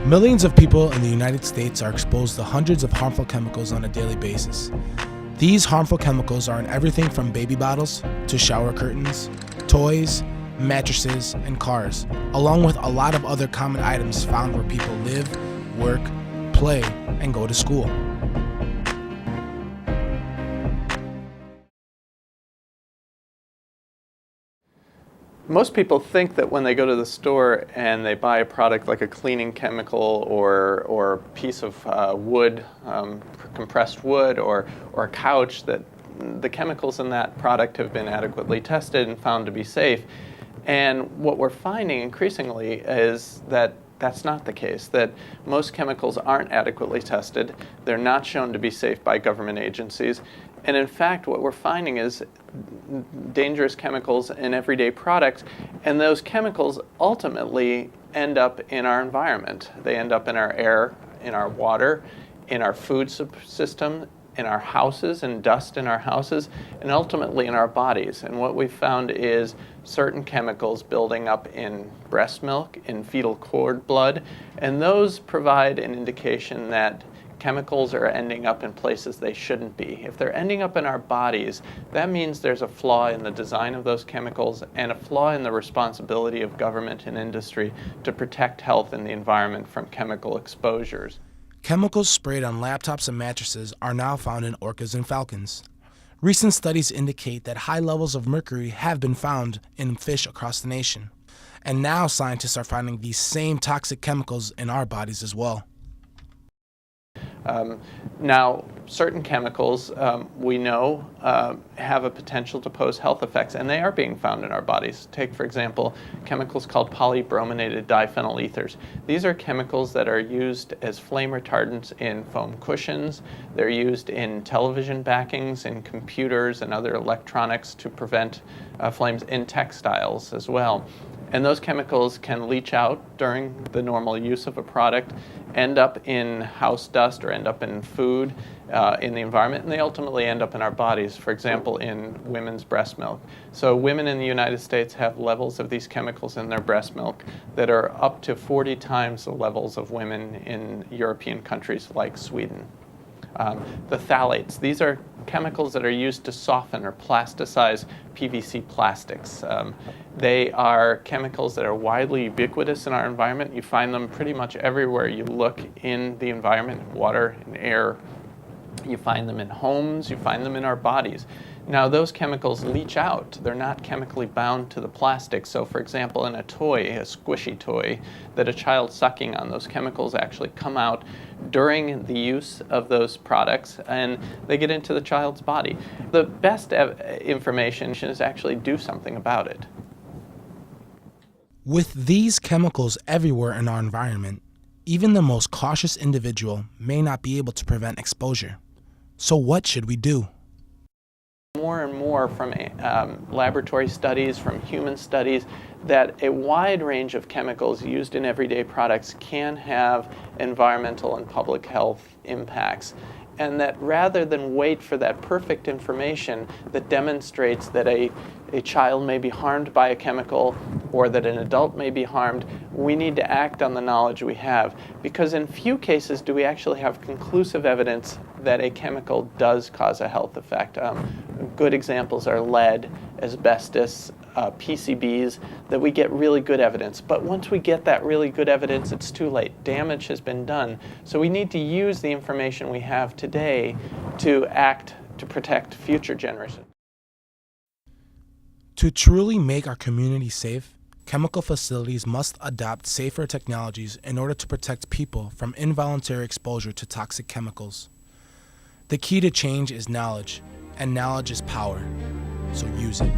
Millions of people in the United States are exposed to hundreds of harmful chemicals on a daily basis. These harmful chemicals are in everything from baby bottles to shower curtains, toys, mattresses, and cars, along with a lot of other common items found where people live, work, play, and go to school. Most people think that when they go to the store and they buy a product like a cleaning chemical or a piece of wood, compressed wood, or a couch, that the chemicals in that product have been adequately tested and found to be safe. And what we're finding increasingly is that that's not the case, that most chemicals aren't adequately tested. They're not shown to be safe by government agencies. And in fact, what we're finding is dangerous chemicals in everyday products, and those chemicals ultimately end up in our environment. They end up in our air, in our water, in our food system, in our houses, and dust in our houses, and ultimately in our bodies. And what we've found is certain chemicals building up in breast milk, in fetal cord blood, and those provide an indication that chemicals are ending up in places they shouldn't be. If they're ending up in our bodies, that means there's a flaw in the design of those chemicals and a flaw in the responsibility of government and industry to protect health and the environment from chemical exposures. Chemicals sprayed on laptops and mattresses are now found in orcas and falcons. Recent studies indicate that high levels of mercury have been found in fish across the nation. And now scientists are finding these same toxic chemicals in our bodies as well. Now, certain chemicals we know have a potential to pose health effects, and they are being found in our bodies. Take, for example, chemicals called polybrominated diphenyl ethers. These are chemicals that are used as flame retardants in foam cushions. They're used in television backings, in computers, and other electronics to prevent flames, in textiles as well. And those chemicals can leach out during the normal use of a product, end up in house dust or end up in food, in the environment, and they ultimately end up in our bodies, for example, in women's breast milk. So women in the United States have levels of these chemicals in their breast milk that are up to 40 times the levels of women in European countries like Sweden. The phthalates, these are chemicals that are used to soften or plasticize PVC plastics. They are chemicals that are widely ubiquitous in our environment. You find them pretty much everywhere you look in the environment, water and air. You find them in homes, you find them in our bodies. Now, those chemicals leach out. They're not chemically bound to the plastic. So, for example, in a toy, a squishy toy, that a child's sucking on, those chemicals actually come out during the use of those products, and they get into the child's body. The best information is actually do something about it. With these chemicals everywhere in our environment, even the most cautious individual may not be able to prevent exposure. So what should we do? More and more from laboratory studies, from human studies, that a wide range of chemicals used in everyday products can have environmental and public health impacts. And that rather than wait for that perfect information that demonstrates that a child may be harmed by a chemical or that an adult may be harmed, we need to act on the knowledge we have. Because in few cases do we actually have conclusive evidence that a chemical does cause a health effect. Good examples are lead, asbestos, PCBs, that we get really good evidence. But once we get that really good evidence, it's too late. Damage has been done. So we need to use the information we have today to act to protect future generations. To truly make our community safe, chemical facilities must adopt safer technologies in order to protect people from involuntary exposure to toxic chemicals. The key to change is knowledge, and knowledge is power. So use it.